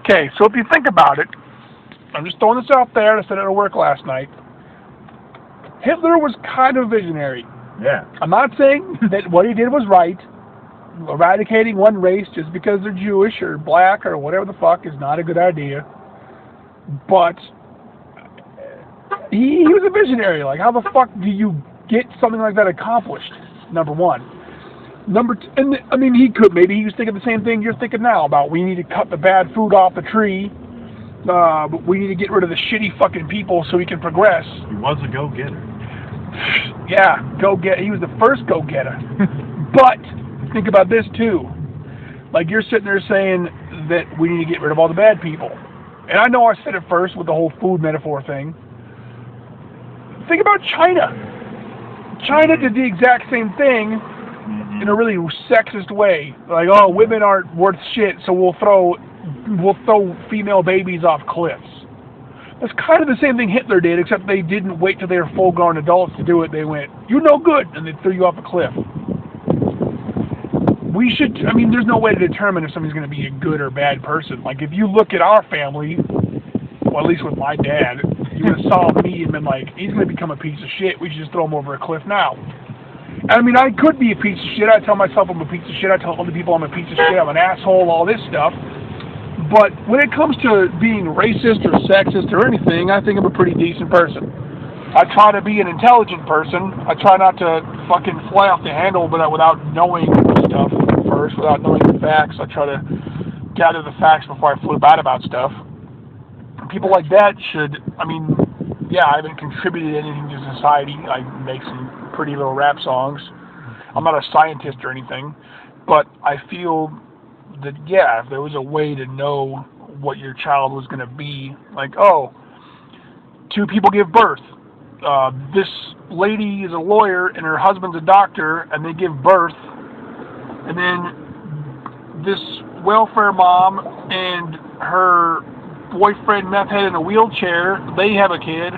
Okay, so if you think about it, I'm just throwing this out there. I said it at work last night. Hitler was kind of visionary. Yeah. I'm not saying that what he did was right. Eradicating one race just because they're Jewish or black or whatever the fuck is not a good idea. But he was a visionary. Like, how the fuck do you get something like that accomplished? Number one. Number two, and I mean, he was thinking the same thing you're thinking now about we need to cut the bad food off the tree. But we need to get rid of the shitty fucking people so we can progress. He was a go-getter. Yeah, he was the first go-getter. But think about this too. Like, you're sitting there saying that we need to get rid of all the bad people. And I know I said it first with the whole food metaphor thing. Think about China. China did the exact same thing in a really sexist way. Like, oh, women aren't worth shit, so we'll throw female babies off cliffs. That's kind of the same thing Hitler did, except they didn't wait till they were full-grown adults to do it. They went, "You're no good," and they threw you off a cliff. There's no way to determine if somebody's going to be a good or bad person. Like, if you look at our family, well, at least with my dad, you would have saw me and been like, he's going to become a piece of shit. We should just throw him over a cliff now. I mean, I could be a piece of shit. I tell myself I'm a piece of shit. I tell other people I'm a piece of shit. I'm an asshole, all this stuff. But when it comes to being racist or sexist or anything, I think I'm a pretty decent person. I try to be an intelligent person. I try not to fucking fly off the handle without knowing stuff first, without knowing the facts. I try to gather the facts before I flip out about stuff. People like that should, I haven't contributed anything to society. I make some pretty little rap songs. I'm not a scientist or anything, but I feel that, yeah, if there was a way to know what your child was going to be, like, oh, two people give birth. This lady is a lawyer and her husband's a doctor, and they give birth. And then this welfare mom and her boyfriend meth head in a wheelchair, they have a kid.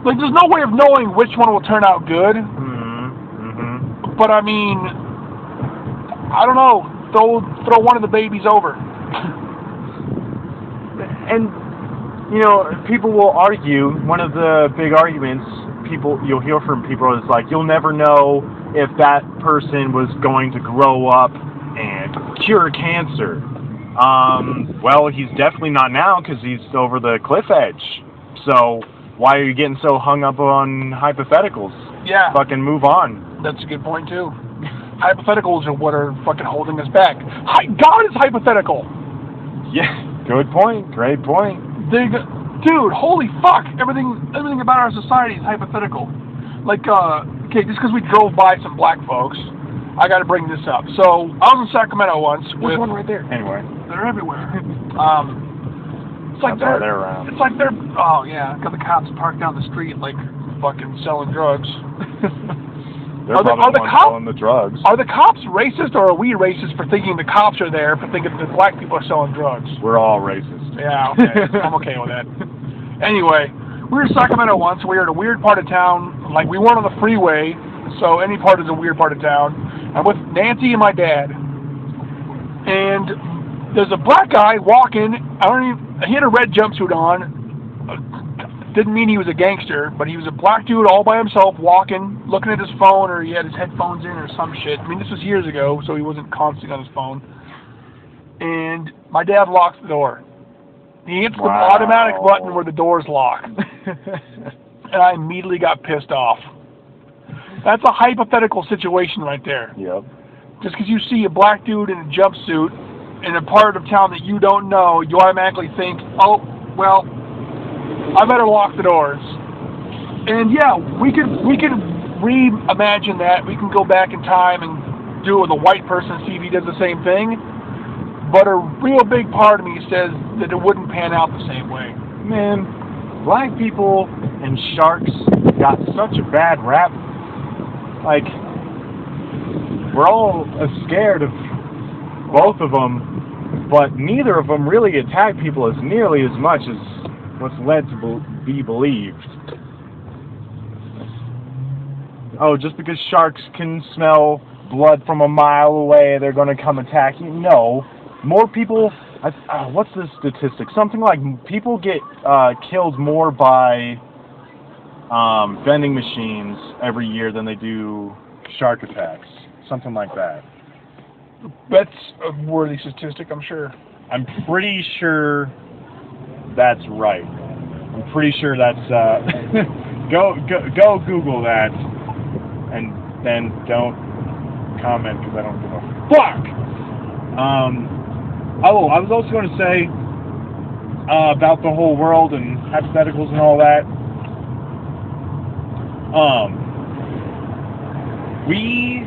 Like, there's no way of knowing which one will turn out good. Mm-hmm. But I mean, I don't know. Throw one of the babies over. And people will argue. One of the big arguments you'll hear from people is like, you'll never know if that person was going to grow up and cure cancer. Well, he's definitely not now because he's over the cliff edge. So why are you getting so hung up on hypotheticals? Yeah. Fucking move on. That's a good point too. Hypotheticals are what are fucking holding us back. God is hypothetical. Yeah, good point. Great point. Dude, holy fuck! Everything about our society is hypothetical. Like, okay, just because we drove by some black folks, I got to bring this up. So I was in Sacramento once. There's one right there. Anyway, they're everywhere. It's like they're around. It's like they're. Oh yeah, got the cops parked down the street like fucking selling drugs. Are the cops selling the drugs? Are the cops racist, or are we racist for thinking the cops are there for thinking that black people are selling drugs? We're all racist. Yeah, okay. I'm okay with that. Anyway, we were in Sacramento once. We were in a weird part of town. Like, we weren't on the freeway, so any part is a weird part of town. I'm with Nancy and my dad. And there's a black guy walking. He had a red jumpsuit on. Didn't mean he was a gangster, but he was a black dude all by himself walking, looking at his phone, or he had his headphones in or some shit. I mean, this was years ago, so he wasn't constantly on his phone. And my dad locks the door. He hits the automatic button where the door's locked. And I immediately got pissed off. That's a hypothetical situation right there. Yep. Just because you see a black dude in a jumpsuit in a part of town that you don't know, you automatically think, oh, well, I better lock the doors. And yeah, we can reimagine that. We can go back in time and do it with a white person, see if he does the same thing. But a real big part of me says that it wouldn't pan out the same way. Man, black people and sharks got such a bad rap. Like, we're all scared of both of them, but neither of them really attack people as nearly as much as what's led to be believed. Oh, just because sharks can smell blood from a mile away, they're going to come attack you? No. More people What's the statistic? Something like people get killed more by vending machines every year than they do shark attacks. Something like that. That's a worthy statistic, I'm sure. I'm pretty sure that's right. I'm pretty sure that's go Google that, and then don't comment because I don't give a fuck. Oh, I was also going to say about the whole world and hypotheticals and all that. We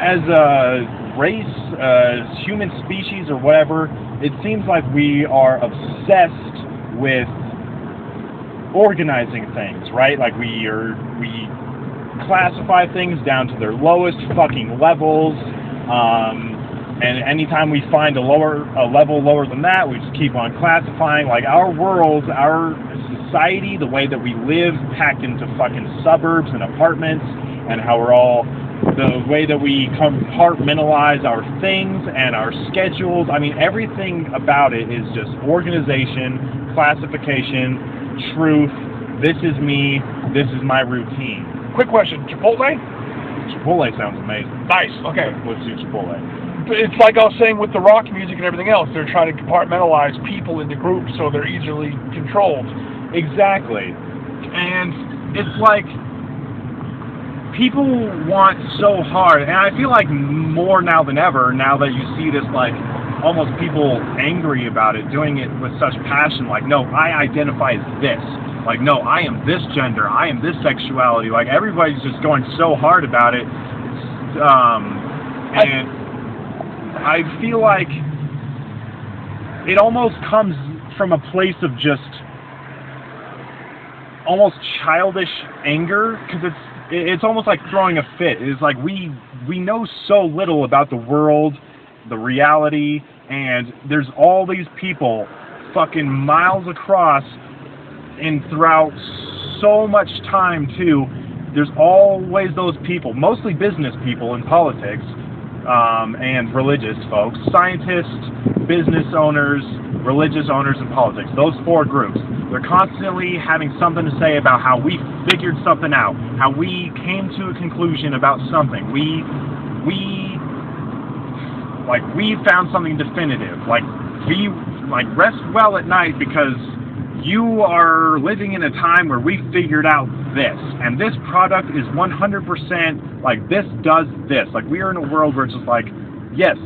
as a race, human species or whatever, it seems like we are obsessed with organizing things, right? Like we classify things down to their lowest fucking levels, and anytime we find a level lower than that, we just keep on classifying. Like our world, our society, the way that we live, packed into fucking suburbs and apartments, and how we're all, the way that we compartmentalize our things and our schedules. I mean, everything about it is just organization, classification, truth. This is me. This is my routine. Quick question, Chipotle? Chipotle sounds amazing. Nice, okay. Let's do Chipotle. It's like I was saying with the rock music and everything else. They're trying to compartmentalize people into groups so they're easily controlled. Exactly. And it's like people want so hard, and I feel like more now than ever, now that you see this, like, almost people angry about it, doing it with such passion, like, no, I identify as this. Like, no, I am this gender, I am this sexuality. Like, everybody's just going so hard about it. And I feel like it almost comes from a place of just almost childish anger, because it's almost like throwing a fit. It's like we know so little about the world, the reality, and there's all these people fucking miles across and throughout so much time too. There's always those people, mostly business people in politics, and religious folks, scientists, business owners, religious owners, and politics. Those four groups. They're constantly having something to say about how we figured something out, how we came to a conclusion about something. We found something definitive. Like, we rest well at night because you are living in a time where we figured out this, and this product is 100% like this does this. Like, we are in a world where it's just like, yes,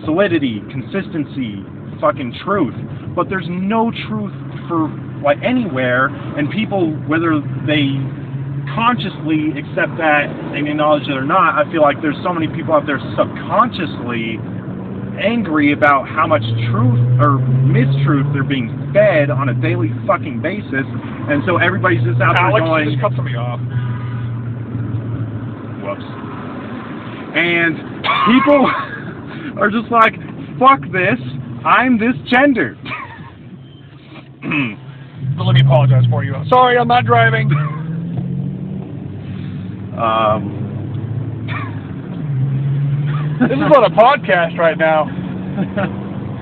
solidity, consistency, fucking truth, but there's no truth for like anywhere, and people, whether they consciously accept that and acknowledge it or not, I feel like there's so many people out there subconsciously angry about how much truth or mistruth they're being fed on a daily fucking basis, and so everybody's just out there going, just cut somebody off. Whoops. And people are just like, fuck this, I'm this gender. But let me apologize for you. Sorry, I'm not driving. This is on a podcast right now.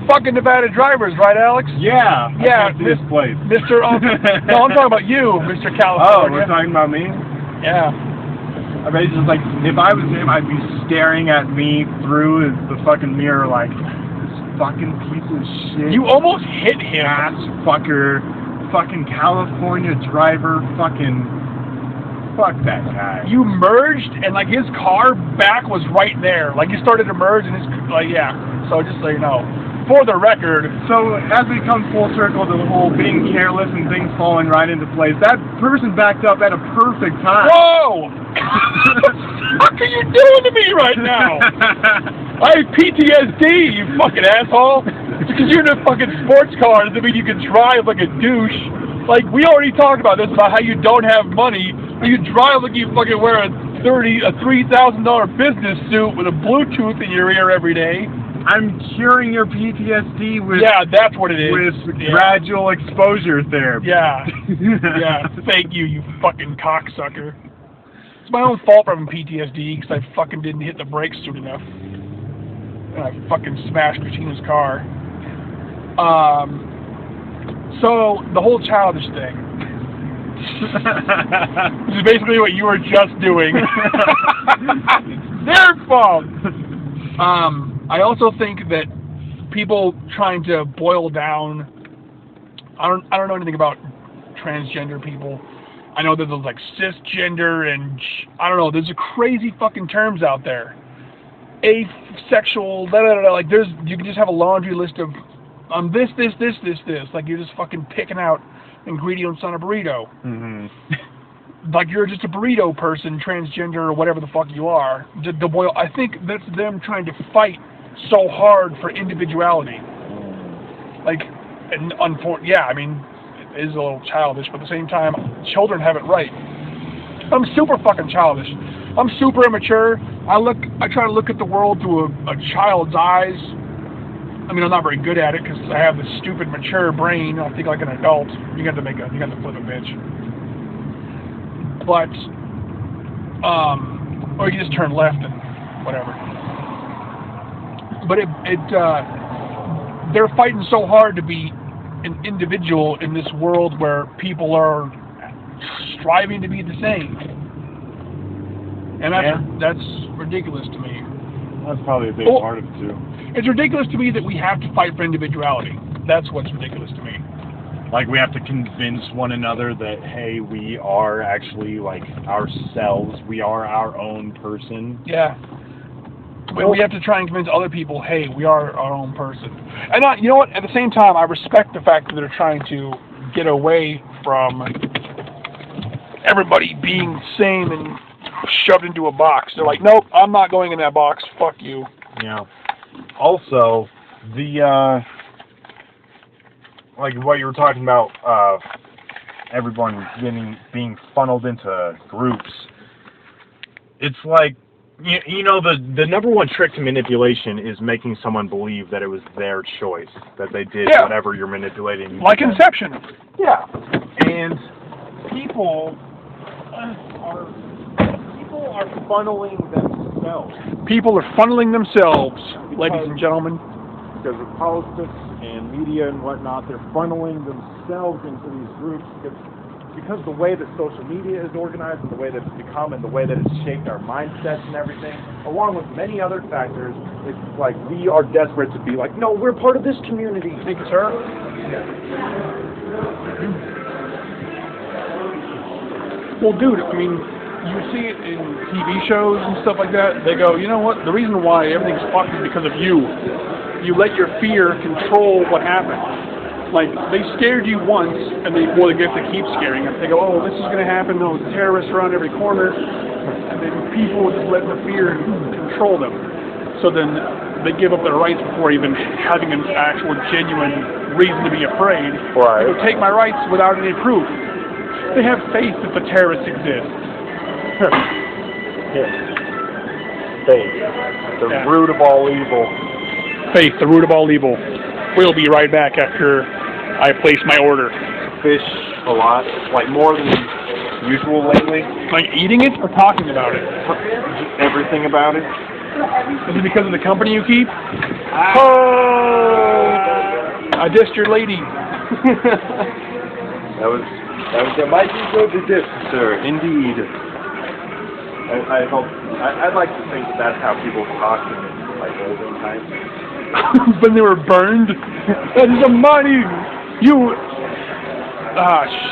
Fucking Nevada drivers, right, Alex? Yeah. Yeah. This place. Mr. No, I'm talking about you, Mr. California. Oh, we're talking about me? Yeah. I mean, it's just like, if I was him, I'd be staring at me through the fucking mirror like, this fucking piece of shit. You almost hit him. Ass fucker. Fucking California driver. Fucking... Fuck that guy. You merged, and like his car back was right there. Like he started to merge, and his yeah. So just so you know, for the record. So as we come full circle to the whole being careless and things falling right into place, that person backed up at a perfect time. Whoa! What the fuck are you doing to me right now? I have PTSD, you fucking asshole. Because you're in a fucking sports car doesn't mean you can drive like a douche. Like, we already talked about this, about how you don't have money, but you drive like you fucking wear a $3,000 business suit with a Bluetooth in your ear every day. I'm curing your PTSD with... Yeah, that's what it is. With gradual exposure therapy. Yeah. Yeah. Thank you, you fucking cocksucker. It's my own fault for having PTSD because I fucking didn't hit the brakes soon enough. And I fucking smashed Christina's car. So, the whole childish thing. Which is basically what you were just doing. It's their fault! I also think that people trying to boil down... I don't know anything about transgender people. I know that there's like cisgender and I don't know. There's crazy fucking terms out there. Asexual, like you can just have a laundry list of this. Like you're just fucking picking out ingredients on a burrito. Mm-hmm. Like you're just a burrito person, transgender or whatever the fuck you are. The boil. I think that's them trying to fight so hard for individuality. Like, and yeah, I mean. Is a little childish, but at the same time, children have it right. I'm super fucking childish. I'm super immature. I try to look at the world through a child's eyes. I mean, I'm not very good at it because I have this stupid mature brain. I think like an adult. You got to flip a bitch. But, or you can just turn left and whatever. But they're fighting so hard to be an individual in this world where people are striving to be the same, and that's ridiculous to me. That's probably a big part of it too. It's ridiculous to me that we have to fight for individuality. That's what's ridiculous to me. Like we have to convince one another that hey, we are actually like ourselves. We are our own person. Yeah. We have to try and convince other people, hey, we are our own person. And you know what? At the same time, I respect the fact that they're trying to get away from everybody being the same and shoved into a box. They're like, nope, I'm not going in that box. Fuck you. Yeah. Also, like what you were talking about, everyone being funneled into groups. It's like, you know, the number one trick to manipulation is making someone believe that it was their choice, that they did whatever you're manipulating. Like Inception. Yeah. And people are funneling themselves. People are funneling themselves, ladies and gentlemen. Because of politics and media and whatnot, they're funneling themselves into these groups because the way that social media is organized and the way that it's become and the way that it's shaped our mindsets and everything, along with many other factors, it's like we are desperate to be like, no, we're part of this community. Thank you, sir. Yeah. Well, dude, I mean, you see it in TV shows and stuff like that. They go, you know what? The reason why everything's fucked is because of you. You let your fear control what happens. Like, they scared you once, and they get to keep scaring us. They go, oh, this is going to happen. No, terrorists around every corner. And then people just let the fear control them. So then they give up their rights before even having an actual, genuine reason to be afraid. Right. They go, take my rights without any proof. They have faith that the terrorists exist. Yes. Faith. The root of all evil. Faith, the root of all evil. We'll be right back after I place my order. Fish a lot, like more than usual lately. Like eating it or talking about it? Everything about it. Is it because of the company you keep? Oh! I dissed your lady. That was a mighty good diss, sir. Indeed. I'd like to think that's how people talk in like olden times. When they were burned? That is a mighty...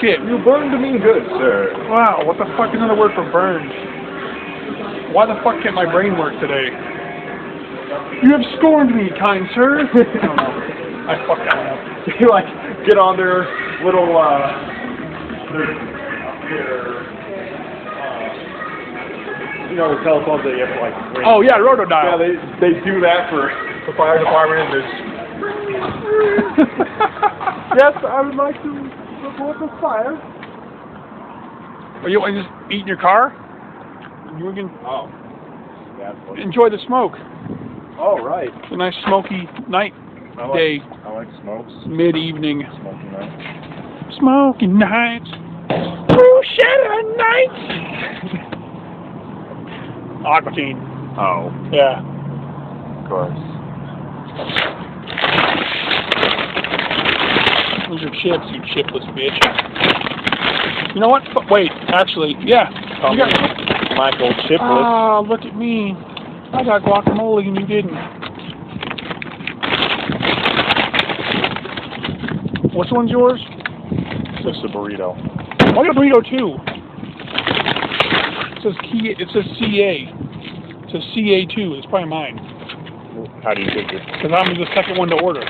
shit. You burned me good, sir. Wow, what the fuck is another word for burned? Why the fuck can't my brain work today? You have scorned me, kind sir. I don't know. I fucked that one up. You like get on their little you know, the telephones that you have to like ring. Oh yeah, rotodial. Yeah, they do that for the fire department and there's yes, I would like to report the fire. Well, you want to just eat in your car? You can enjoy the smoke. Oh, right. It's a nice smoky night day. I like smokes. Mid-evening. Smoky night. Smoky nights. Bullshit nights. Aquatine. Oh, Yeah. of course. Those are chips, you chipless bitch. You know what? Wait, actually, yeah. You got Michael chipless. Ah, look at me. I got guacamole and you didn't. Which one's yours? Just a burrito. I got a burrito too. It says CA. It says CA2. It's probably mine. How do you figure? Because I'm the second one to order.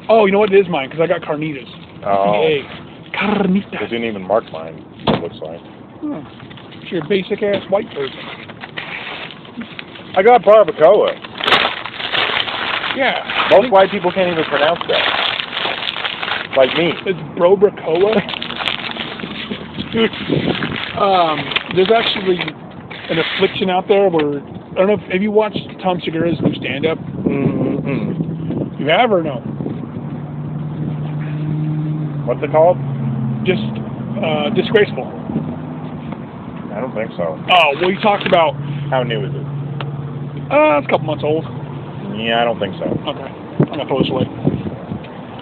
Oh, you know what? It is mine because I got carnitas. Oh. CA. Carnitas. They didn't even mark mine, it looks like. It's your basic ass white person. I got barbacoa. Yeah. Most white people can't even pronounce that. Like me. It's brobracoa. Dude, there's actually an affliction out there where, I don't know, have you watched Tom Segura's new stand-up? Mm-hmm. You have or no? What's it called? Just disgraceful. I don't think so. Oh, well, he talked about. How new is it? It's a couple months old. Yeah, I don't think so. Okay, I'm gonna throw this away.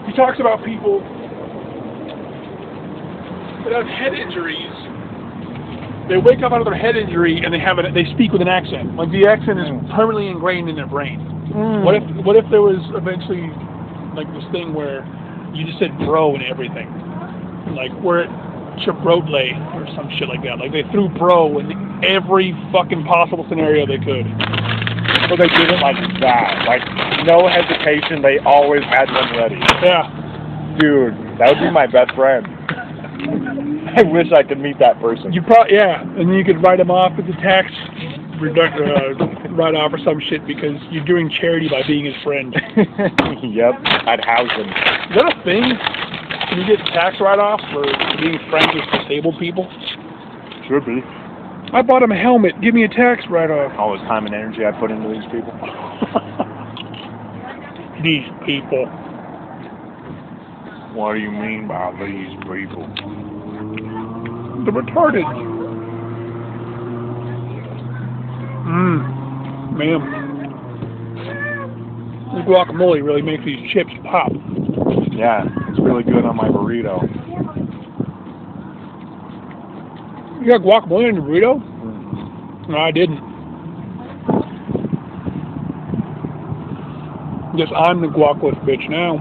He talks about people that have head injuries. They wake up out of their head injury and they speak with an accent. Like the accent is permanently ingrained in their brain. What if there was eventually like this thing where you just said bro and everything, like we're at Chipotle or some shit like that. Like they threw bro in every fucking possible scenario they could. But they did it like that. Like, no hesitation, they always had one ready. Yeah. Dude, that would be my best friend. I wish I could meet that person. You probably, yeah. And then you could write him off as a tax write-off or some shit because you're doing charity by being his friend. Yep, I'd house him. Is that a thing? Can you get tax write-off for being friends with disabled people? Should be. I bought him a helmet. Give me a tax write-off. All this time and energy I put into these people. These people. What do you mean by these people? The retarded. Man. The guacamole really makes these chips pop. Yeah, it's really good on my burrito. You got guacamole in your burrito? No, I didn't. Guess I'm the guacamole bitch now.